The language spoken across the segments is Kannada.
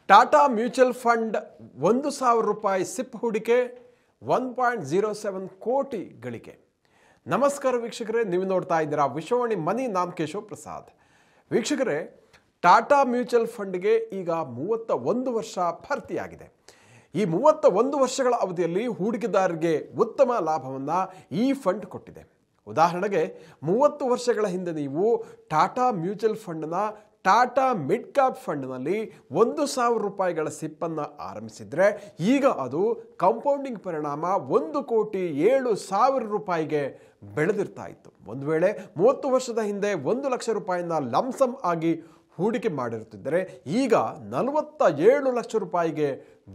ಟಾಟಾ ಮ್ಯೂಚುವಲ್ ಫಂಡ್ 1,000 ರೂಪಾಯಿ ಸಿಪ್ ಹೂಡಿಕೆ 1.07 ಕೋಟಿ ಗಳಿಕೆ. ನಮಸ್ಕಾರ ವೀಕ್ಷಕರೇ, ನೀವು ನೋಡ್ತಾ ಇದ್ದೀರಾ ವಿಶ್ವವಾಣಿ ಮನಿ. ನಾನು ಕೇಶವ್ ಪ್ರಸಾದ್. ವೀಕ್ಷಕರೇ, ಟಾಟಾ ಮ್ಯೂಚುವಲ್ ಫಂಡ್ಗೆ ಈಗ 31 ವರ್ಷ ಭರ್ತಿಯಾಗಿದೆ. ಈ 31 ವರ್ಷಗಳ ಅವಧಿಯಲ್ಲಿ ಹೂಡಿಕೆದಾರರಿಗೆ ಉತ್ತಮ ಲಾಭವನ್ನು ಈ ಫಂಡ್ ಕೊಟ್ಟಿದೆ. ಉದಾಹರಣೆಗೆ 30 ವರ್ಷಗಳ ಹಿಂದೆ ನೀವು ಟಾಟಾ ಮ್ಯೂಚುವಲ್ ಫಂಡ್ನ ಟಾಟಾ ಮಿಡ್ ಕ್ಯಾಪ್ ಫಂಡ್ನಲ್ಲಿ 1,000 ರೂಪಾಯಿಗಳ ಸಿಪ್ಪನ್ನು ಆರಂಭಿಸಿದರೆ ಈಗ ಅದು ಕಾಂಪೌಂಡಿಂಗ್ ಪರಿಣಾಮ 1,07,00,000 ರೂಪಾಯಿಗೆ ಬೆಳೆದಿರ್ತಾ ಇತ್ತು. ಒಂದು ವೇಳೆ 30 ವರ್ಷದ ಹಿಂದೆ 1 ಲಕ್ಷ ರೂಪಾಯಿನ ಲಂಸಮ್ ಆಗಿ ಹೂಡಿಕೆ ಮಾಡಿರುತ್ತಿದ್ದರೆ ಈಗ 47 ಲಕ್ಷ ರೂಪಾಯಿಗೆ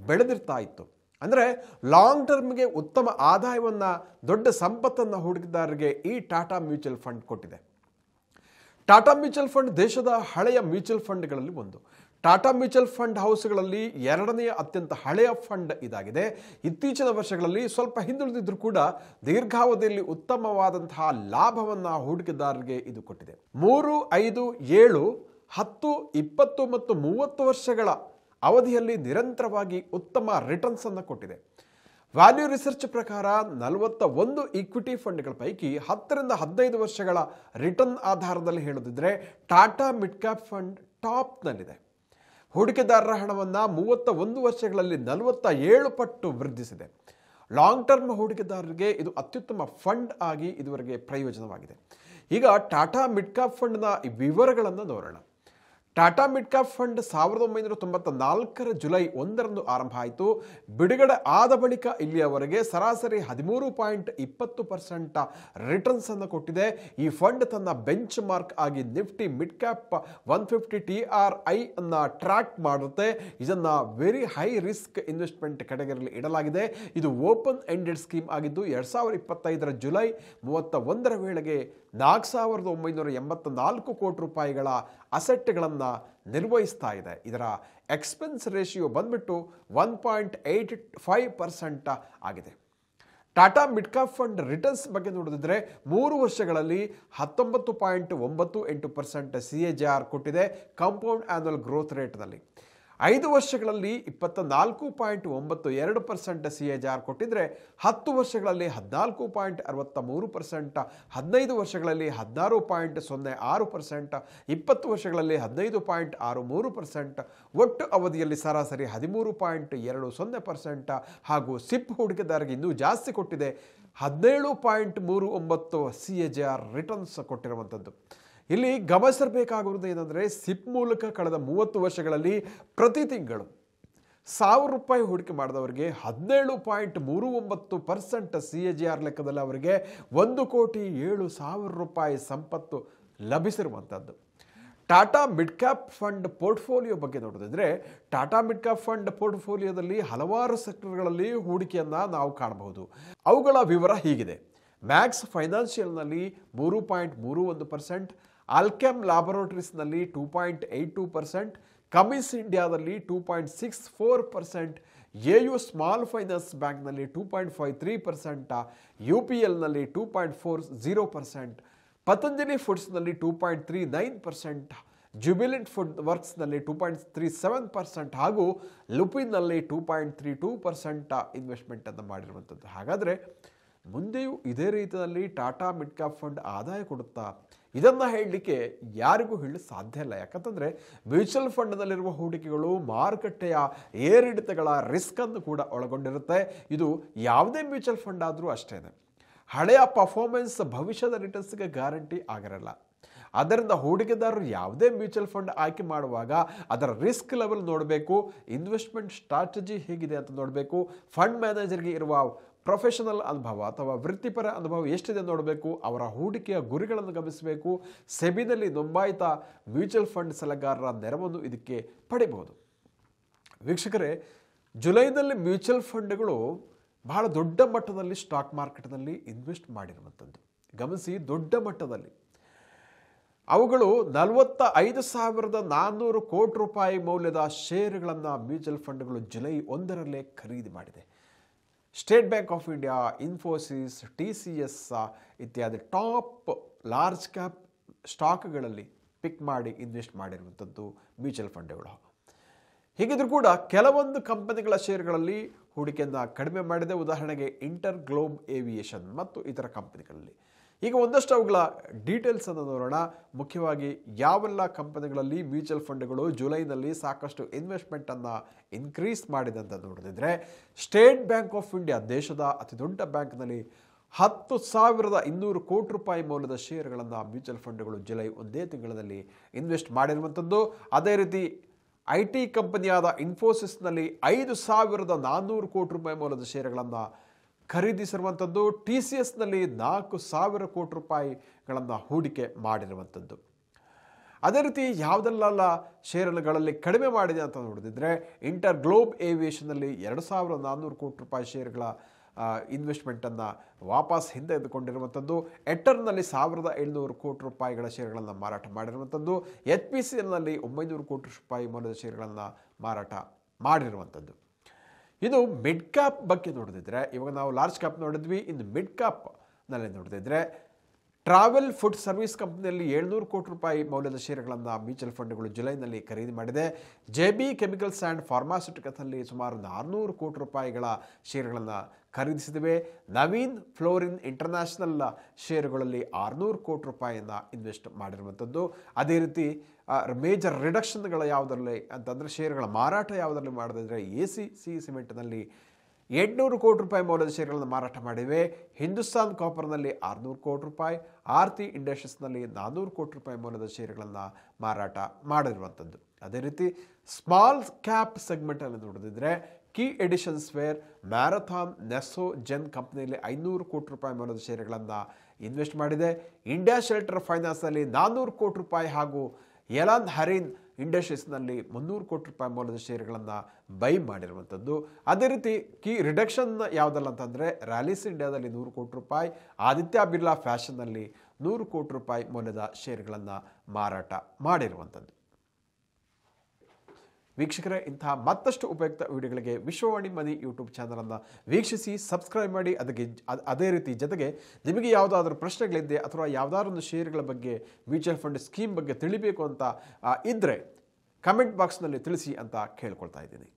ಬೆಳೆದಿರ್ತಾ ಇತ್ತು. ಅಂದರೆ ಲಾಂಗ್ ಟರ್ಮ್ಗೆ ಉತ್ತಮ ಆದಾಯವನ್ನು, ದೊಡ್ಡ ಸಂಪತ್ತನ್ನು ಹೂಡಿಕೆದಾರರಿಗೆ ಈ ಟಾಟಾ ಮ್ಯೂಚುವಲ್ ಫಂಡ್ ಕೊಟ್ಟಿದೆ. ಟಾಟಾ ಮ್ಯೂಚುವಲ್ ಫಂಡ್ ದೇಶದ ಹಳೆಯ ಮ್ಯೂಚುವಲ್ ಫಂಡ್ಗಳಲ್ಲಿ ಒಂದು. ಟಾಟಾ ಮ್ಯೂಚುವಲ್ ಫಂಡ್ ಹೌಸ್ಗಳಲ್ಲಿ ಎರಡನೆಯ ಅತ್ಯಂತ ಹಳೆಯ ಫಂಡ್ ಇದಾಗಿದೆ. ಇತ್ತೀಚಿನ ವರ್ಷಗಳಲ್ಲಿ ಸ್ವಲ್ಪ ಹಿಂದುಳಿದಿದ್ರೂ ಕೂಡ ದೀರ್ಘಾವಧಿಯಲ್ಲಿ ಉತ್ತಮವಾದಂತಹ ಲಾಭವನ್ನು ಹೂಡಿಕೆದಾರರಿಗೆ ಇದು ಕೊಟ್ಟಿದೆ. 3, 5, 7, 10, 20 ಮತ್ತು 30 ವರ್ಷಗಳ ಅವಧಿಯಲ್ಲಿ ನಿರಂತರವಾಗಿ ಉತ್ತಮ ರಿಟರ್ನ್ಸ್ ಅನ್ನು ಕೊಟ್ಟಿದೆ. ವ್ಯಾಲ್ಯೂ ರಿಸರ್ಚ್ ಪ್ರಕಾರ 41 ಈಕ್ವಿಟಿ ಫಂಡ್ಗಳ ಪೈಕಿ 10 ರಿಂದ 15 ವರ್ಷಗಳ ರಿಟರ್ನ್ ಆಧಾರದಲ್ಲಿ ಹೇಳೋದಿದ್ರೆ ಟಾಟಾ ಮಿಡ್ ಕ್ಯಾಪ್ ಫಂಡ್ ಟಾಪ್ನಲ್ಲಿದೆ. ಹೂಡಿಕೆದಾರರ ಹಣವನ್ನು 31 ವರ್ಷಗಳಲ್ಲಿ 47 ಪಟ್ಟು ವೃದ್ಧಿಸಿದೆ. ಲಾಂಗ್ ಟರ್ಮ್ ಹೂಡಿಕೆದಾರರಿಗೆ ಇದು ಅತ್ಯುತ್ತಮ ಫಂಡ್ ಆಗಿ ಇದುವರೆಗೆ ಪ್ರಯೋಜನವಾಗಿದೆ. ಈಗ ಟಾಟಾ ಮಿಡ್ ಕ್ಯಾಪ್ ಫಂಡ್ನ ವಿವರಗಳನ್ನು ನೋಡೋಣ. Tata mid cap fund 1994 July 1ರಂದು ಆರಂಭ ಆಯಿತು. ಬಿಡುಗಡೆ ಆದ ಬಳಿಕ ಇಲ್ಲಿಯವರೆಗೆ ಸರಾಸರಿ 13.20% ರಿಟರ್ನ್ಸ್ ಅನ್ನು ಕೊಟ್ಟಿದೆ. ಈ ಫಂಡ್ ತನ್ನ ಬೆಂಚ್ ಮಾರ್ಕ್ ಆಗಿ ನಿಫ್ಟಿ ಮಿಡ್ ಕ್ಯಾಪ್ 150 TRI ಅನ್ನು ಟ್ರ್ಯಾಕ್ ಮಾಡುತ್ತೆ. ಇದನ್ನು ವೆರಿ ಹೈ ರಿಸ್ಕ್ ಇನ್ವೆಸ್ಟ್ಮೆಂಟ್ ಕೆಟಗರಿಯಲ್ಲಿ ಇಡಲಾಗಿದೆ. ಇದು ಓಪನ್ ಎಂಡೆಡ್ ಸ್ಕೀಮ್ ಆಗಿದ್ದು 2025 ಜುಲೈ 31ರ ವೇಳೆಗೆ 4,984 ಕೋಟಿ ರೂಪಾಯಿಗಳ ಅಸೆಟ್ಗಳನ್ನು ನಿರ್ವಹಿಸ್ತಾ ಇದೆ. ಇದರ ಎಕ್ಸ್ಪೆನ್ಸ್ ರೇಷಿಯೋ ಬಂದ್ಬಿಟ್ಟು 1.85% ಆಗಿದೆ. Tata mid cap fund returns ಬಗ್ಗೆ ನೋಡಿದ್ರೆ 3 ವರ್ಷಗಳಲ್ಲಿ 19.98% CAGR ಕೊಟ್ಟಿದೆ ಕಾಂಪೌಂಡ್ ಆನ್ಯುವಲ್ ಗ್ರೋತ್ ರೇಟ್ನಲ್ಲಿ. 5 ವರ್ಷಗಳಲ್ಲಿ 24.92% CAGR ಕೊಟ್ಟಿದ್ರೆ 10 ವರ್ಷಗಳಲ್ಲಿ 14.63%, 15 ವರ್ಷಗಳಲ್ಲಿ 16.06%, 20 ವರ್ಷಗಳಲ್ಲಿ 15.63%, ಒಟ್ಟು ಅವಧಿಯಲ್ಲಿ ಸರಾಸರಿ 13.20% ಹಾಗೂ ಸಿಪ್ ಹೂಡಿಕೆದಾರರಿಗೆ ಇನ್ನೂ ಜಾಸ್ತಿ ಕೊಟ್ಟಿದೆ. 17.39 CAGR ರಿಟರ್ನ್ಸ್ ಕೊಟ್ಟಿರುವಂಥದ್ದು. ಇಲ್ಲಿ ಗಮನಿಸಬೇಕಾಗುವುದು ಏನಂದರೆ, ಸಿಪ್ ಮೂಲಕ ಕಳೆದ 30 ವರ್ಷಗಳಲ್ಲಿ ಪ್ರತಿ ತಿಂಗಳು 1,000 ರೂಪಾಯಿ ಹೂಡಿಕೆ ಮಾಡಿದವರಿಗೆ 17.39% CAGR ಲೆಕ್ಕದಲ್ಲಿ ಅವರಿಗೆ 1,07,00,000 ರೂಪಾಯಿ ಸಂಪತ್ತು ಲಭಿಸಿರುವಂಥದ್ದು. Tata mid cap fund portfolio ಬಗ್ಗೆ ನೋಡೋದಿದ್ರೆ ಟಾಟಾ ಮಿಡ್ ಕ್ಯಾಪ್ ಫಂಡ್ ಪೋರ್ಟ್ಫೋಲಿಯೋದಲ್ಲಿ ಹಲವಾರು ಸೆಕ್ಟರ್ಗಳಲ್ಲಿ ಹೂಡಿಕೆಯನ್ನು ನಾವು ಕಾಣಬಹುದು. ಅವುಗಳ ವಿವರ ಹೀಗಿದೆ. ಮ್ಯಾಕ್ಸ್ ಫೈನಾನ್ಷಿಯಲ್ನಲ್ಲಿ 3.31%, ಆಲ್ಕೆಮ್ ಲ್ಯಾಬೊರೇಟರೀಸ್ನಲ್ಲಿ 2.82%, ಕಮಿನ್ಸ್ ಇಂಡಿಯಾದಲ್ಲಿ 2.64%, AU ಸ್ಮಾಲ್ ಫೈನಾನ್ಸ್ ಬ್ಯಾಂಕ್ನಲ್ಲಿ 2.53%, UPLನಲ್ಲಿ 2.40%, ಪತಂಜಲಿ ಫುಡ್ಸ್ನಲ್ಲಿ 2.39%, ಜುಬಿಲೆಂಟ್ ಫುಡ್ ವರ್ಕ್ಸ್ನಲ್ಲಿ 2.37% ಹಾಗೂ ಲುಪಿನ್ನಲ್ಲಿ 2.32% ಇನ್ವೆಸ್ಟ್ಮೆಂಟನ್ನು ಮಾಡಿರುವಂಥದ್ದು. ಹಾಗಾದರೆ ಮುಂದೆಯೂ ಇದೇ ರೀತಿಯಲ್ಲಿ ಟಾಟಾ ಮಿಡ್ ಕ್ಯಾಪ್ ಫಂಡ್ ಆದಾಯ ಕೊಡುತ್ತಾ? ಇದನ್ನು ಹೇಳಲಿಕ್ಕೆ ಯಾರಿಗೂ ಹೇಳಲು ಸಾಧ್ಯ ಇಲ್ಲ. ಯಾಕಂತಂದರೆ ಮ್ಯೂಚುವಲ್ ಫಂಡ್ನಲ್ಲಿರುವ ಹೂಡಿಕೆಗಳು ಮಾರುಕಟ್ಟೆಯ ಏರಿಳಿತಗಳ ರಿಸ್ಕನ್ನು ಕೂಡ ಒಳಗೊಂಡಿರುತ್ತೆ. ಇದು ಯಾವುದೇ ಮ್ಯೂಚುವಲ್ ಫಂಡ್ ಆದರೂ ಅಷ್ಟೇ, ಹಳೆಯ ಪರ್ಫಾರ್ಮೆನ್ಸ್ ಭವಿಷ್ಯದ ರಿಟರ್ನ್ಸ್ಗೆ ಗ್ಯಾರಂಟಿ ಆಗಿರಲ್ಲ. ಆದ್ದರಿಂದ ಹೂಡಿಕೆದಾರರು ಯಾವುದೇ ಮ್ಯೂಚುವಲ್ ಫಂಡ್ ಆಯ್ಕೆ ಮಾಡುವಾಗ ಅದರ ರಿಸ್ಕ್ ಲೆವೆಲ್ ನೋಡಬೇಕು, ಇನ್ವೆಸ್ಟ್ಮೆಂಟ್ ಸ್ಟ್ರಾಟಜಿ ಹೇಗಿದೆ ಅಂತ ನೋಡಬೇಕು, ಫಂಡ್ ಮ್ಯಾನೇಜರ್ಗೆ ಇರುವ ಪ್ರೊಫೆಷನಲ್ ಅನುಭವ ಅಥವಾ ವೃತ್ತಿಪರ ಅನುಭವ ಎಷ್ಟಿದೆ ನೋಡಬೇಕು, ಅವರ ಹೂಡಿಕೆಯ ಗುರಿಗಳನ್ನು ಗಮನಿಸಬೇಕು. ಸೆಬಿನಲ್ಲಿ ನೋಂದಾಯಿತ ಮ್ಯೂಚುವಲ್ ಫಂಡ್ ಸಲಹೆಗಾರರ ನೆರವನ್ನು ಇದಕ್ಕೆ ಪಡೆಯಬಹುದು. ವೀಕ್ಷಕರೇ, ಜುಲೈನಲ್ಲಿ ಮ್ಯೂಚುವಲ್ ಫಂಡ್ಗಳು ಬಹಳ ದೊಡ್ಡ ಮಟ್ಟದಲ್ಲಿ ಸ್ಟಾಕ್ ಮಾರ್ಕೆಟ್ನಲ್ಲಿ ಇನ್ವೆಸ್ಟ್ ಮಾಡಿರುವಂಥದ್ದು ಗಮನಿಸಿ. ದೊಡ್ಡ ಮಟ್ಟದಲ್ಲಿ ಅವುಗಳು 45,400 ಕೋಟಿ ರೂಪಾಯಿ ಮೌಲ್ಯದ ಷೇರುಗಳನ್ನು ಮ್ಯೂಚುವಲ್ ಫಂಡ್ಗಳು ಜುಲೈ 1ರಲ್ಲೇ ಖರೀದಿ ಮಾಡಿದೆ. State bank of India, Infosys, TCS ಇತ್ಯಾದಿ ಟಾಪ್ ಲಾರ್ಜ್ ಕ್ಯಾಪ್ ಸ್ಟಾಕ್ಗಳಲ್ಲಿ ಪಿಕ್ ಮಾಡಿ ಇನ್ವೆಸ್ಟ್ ಮಾಡಿರುವಂಥದ್ದು ಮ್ಯೂಚುವಲ್ ಫಂಡ್ಗಳು. ಹೀಗಿದ್ರೂ ಕೂಡ ಕೆಲವೊಂದು ಕಂಪನಿಗಳ ಷೇರುಗಳಲ್ಲಿ ಹೂಡಿಕೆಯನ್ನು ಕಡಿಮೆ ಮಾಡಿದೆ. ಉದಾಹರಣೆಗೆ ಇಂಟರ್ ಗ್ಲೋಬ್ ಏವಿಯೇಷನ್ ಮತ್ತು ಇತರ ಕಂಪನಿಗಳಲ್ಲಿ. ಈಗ ಒಂದಷ್ಟು ಅವುಗಳ ಡೀಟೇಲ್ಸನ್ನು ನೋಡೋಣ. ಮುಖ್ಯವಾಗಿ ಯಾವೆಲ್ಲ ಕಂಪನಿಗಳಲ್ಲಿ ಮ್ಯೂಚುವಲ್ ಫಂಡ್ಗಳು ಜುಲೈನಲ್ಲಿ ಸಾಕಷ್ಟು ಇನ್ವೆಸ್ಟ್ಮೆಂಟನ್ನು ಇನ್ಕ್ರೀಸ್ ಮಾಡಿದೆ ಅಂತ ನೋಡಿದ್ರೆ, ಸ್ಟೇಟ್ ಬ್ಯಾಂಕ್ ಆಫ್ ಇಂಡಿಯಾ ದೇಶದ ಅತಿ ದೊಡ್ಡ ಬ್ಯಾಂಕ್ನಲ್ಲಿ 10,200 ಕೋಟಿ ರೂಪಾಯಿ ಮೌಲ್ಯದ ಷೇರುಗಳನ್ನು ಮ್ಯೂಚುವಲ್ ಫಂಡ್ಗಳು ಜುಲೈ ಒಂದೇ ತಿಂಗಳಲ್ಲಿ ಇನ್ವೆಸ್ಟ್ ಮಾಡಿರುವಂಥದ್ದು. ಅದೇ ರೀತಿ IT ಕಂಪನಿಯಾದ ಇನ್ಫೋಸಿಸ್ನಲ್ಲಿ 5,400 ಕೋಟಿ ರೂಪಾಯಿ ಮೌಲ್ಯದ ಷೇರುಗಳನ್ನು ಖರೀದಿಸಿರುವಂಥದ್ದು. TCSನಲ್ಲಿ 4,000 ಕೋಟಿ ರೂಪಾಯಿಗಳನ್ನು ಹೂಡಿಕೆ ಮಾಡಿರುವಂಥದ್ದು. ಅದೇ ರೀತಿ ಯಾವುದೆಲ್ಲ ಷೇರುಗಳಲ್ಲಿ ಕಡಿಮೆ ಮಾಡಿದೆ ಅಂತ ನೋಡಿದ್ರೆ, ಇಂಟರ್ ಗ್ಲೋಬ್ ಏವಿಯೇಷನ್ನಲ್ಲಿ 2,400 ಕೋಟಿ ರೂಪಾಯಿ ಷೇರುಗಳ ಇನ್ವೆಸ್ಟ್ಮೆಂಟನ್ನು ವಾಪಸ್ ಹಿಂದೆ ಎದುಕೊಂಡಿರುವಂಥದ್ದು. ಎಟರ್ನಲ್ಲಿ 1,700 ಕೋಟಿ ರೂಪಾಯಿಗಳ ಷೇರುಗಳನ್ನು ಮಾರಾಟ ಮಾಡಿರುವಂಥದ್ದು. HPCLನಲ್ಲಿ 900 ಕೋಟಿ ರೂಪಾಯಿ ಮೌಲ್ಯದ ಷೇರುಗಳನ್ನು ಮಾರಾಟ ಮಾಡಿರುವಂಥದ್ದು. ಇದು ಮಿಡ್ ಕ್ಯಾಪ್ ಬಗ್ಗೆ ನೋಡಿದ್ರೆ, ಇವಾಗ ನಾವು ಲಾರ್ಜ್ ಕ್ಯಾಪ್ ನೋಡಿದ್ವಿ. ಇನ್ನು ಮಿಡ್ ಕ್ಯಾಪ್ನಲ್ಲಿ ನೋಡಿದ್ರೆ, ಟ್ರಾವೆಲ್ ಫುಡ್ ಸರ್ವಿಸ್ ಕಂಪ್ನಿಯಲ್ಲಿ 700 ಕೋಟಿ ರೂಪಾಯಿ ಮೌಲ್ಯದ ಷೇರುಗಳನ್ನು ಮ್ಯೂಚುವಲ್ ಫಂಡ್ಗಳು ಜುಲೈನಲ್ಲಿ ಖರೀದಿ ಮಾಡಿದೆ. JB ಕೆಮಿಕಲ್ಸ್ ಆ್ಯಂಡ್ ಫಾರ್ಮಾಸ್ಯೂಟಿಕಲ್ಸ್ನಲ್ಲಿ ಸುಮಾರು 400 ಕೋಟಿ ರೂಪಾಯಿಗಳ ಷೇರುಗಳನ್ನು ಖರೀದಿಸಿವೆ. ನವೀನ್ ಫ್ಲೋರಿನ್ ಇಂಟರ್ನ್ಯಾಷನಲ್ ಷೇರುಗಳಲ್ಲಿ 600 ಕೋಟಿ ರೂಪಾಯಿಯನ್ನು ಇನ್ವೆಸ್ಟ್ ಮಾಡಿರುವಂಥದ್ದು. ಅದೇ ರೀತಿ ಮೇಜರ್ ರಿಡಕ್ಷನ್ಗಳು ಯಾವುದರಲ್ಲಿ ಅಂತಂದರೆ, ಷೇರುಗಳ ಮಾರಾಟ ಯಾವುದರಲ್ಲಿ ಮಾಡಿದ್ರೆ, ACC ಸಿಮೆಂಟ್ನಲ್ಲಿ 800 ಕೋಟಿ ರೂಪಾಯಿ ಮೌಲ್ಯದ ಷೇರುಗಳನ್ನು ಮಾರಾಟ ಮಾಡಿವೆ. ಹಿಂದೂಸ್ತಾನ್ ಕಾಪರ್ನಲ್ಲಿ 600 ಕೋಟಿ ರೂಪಾಯಿ, ಆರ್ತಿ ಇಂಡಸ್ಟ್ರೀಸ್ನಲ್ಲಿ 400 ಕೋಟಿ ರೂಪಾಯಿ ಮೌಲ್ಯದ ಷೇರುಗಳನ್ನು ಮಾರಾಟ ಮಾಡಿರುವಂಥದ್ದು. ಅದೇ ರೀತಿ ಸ್ಮಾಲ್ ಕ್ಯಾಪ್ ಸೆಗ್ಮೆಂಟಲ್ಲಿ ನೋಡಿದ್ರೆ, ಕೀ ಎಡಿಷನ್ಸ್ ವೇರ್, ಮ್ಯಾರಥಾನ್, ನೆಸ್ಸೋ, ಜೆನ್ ಕಂಪ್ನಿಯಲ್ಲಿ 500 ಕೋಟಿ ರೂಪಾಯಿ ಮೌಲ್ಯದ ಷೇರುಗಳನ್ನು ಇನ್ವೆಸ್ಟ್ ಮಾಡಿದೆ. ಇಂಡಿಯಾ ಶೆಲ್ಟರ್ ಫೈನಾನ್ಸ್ನಲ್ಲಿ 400 ಕೋಟಿ ರೂಪಾಯಿ ಹಾಗೂ ಎಲಾನ್ ಹರಿನ್ ಇಂಡಸ್ಟ್ರೀಸ್ನಲ್ಲಿ 300 ಕೋಟಿ ರೂಪಾಯಿ ಮೌಲ್ಯದ ಷೇರುಗಳನ್ನು ಬೈ ಮಾಡಿರುವಂಥದ್ದು. ಅದೇ ರೀತಿ ಕೀ ರಿಡಕ್ಷನ್ ಯಾವುದಲ್ಲ ಅಂತಂದರೆ, ರ್ಯಾಲಿಸ್ ಇಂಡಿಯಾದಲ್ಲಿ 100 ಕೋಟಿ ರೂಪಾಯಿ, ಆದಿತ್ಯ ಬಿರ್ಲಾ ಫ್ಯಾಷನ್ನಲ್ಲಿ 100 ಕೋಟಿ ರೂಪಾಯಿ ಮೌಲ್ಯದ ಷೇರುಗಳನ್ನು ಮಾರಾಟ ಮಾಡಿರುವಂಥದ್ದು. ವೀಕ್ಷಕರೇ, ಇಂತಹ ಮತ್ತಷ್ಟು ಉಪಯುಕ್ತ ವಿಡಿಯೋಗಳಿಗೆ ವಿಶ್ವವಾಣಿ ಮನಿ ಯೂಟ್ಯೂಬ್ ಚಾನಲನ್ನು ವೀಕ್ಷಿಸಿ, ಸಬ್ಸ್ಕ್ರೈಬ್ ಮಾಡಿ. ಅದೇ ರೀತಿ ಜೊತೆಗೆ ನಿಮಗೆ ಯಾವುದಾದ್ರೂ ಪ್ರಶ್ನೆಗಳಿದೆ ಅಥವಾ ಯಾವುದಾದ್ರೊಂದು ಷೇರುಗಳ ಬಗ್ಗೆ, ಮ್ಯೂಚುವಲ್ ಫಂಡ್ ಸ್ಕೀಮ್ ಬಗ್ಗೆ ತಿಳಿಬೇಕು ಅಂತ ಇದ್ದರೆ ಕಮೆಂಟ್ ಬಾಕ್ಸ್ನಲ್ಲಿ ತಿಳಿಸಿ ಅಂತ ಕೇಳ್ಕೊಳ್ತಾ ಇದ್ದೀನಿ.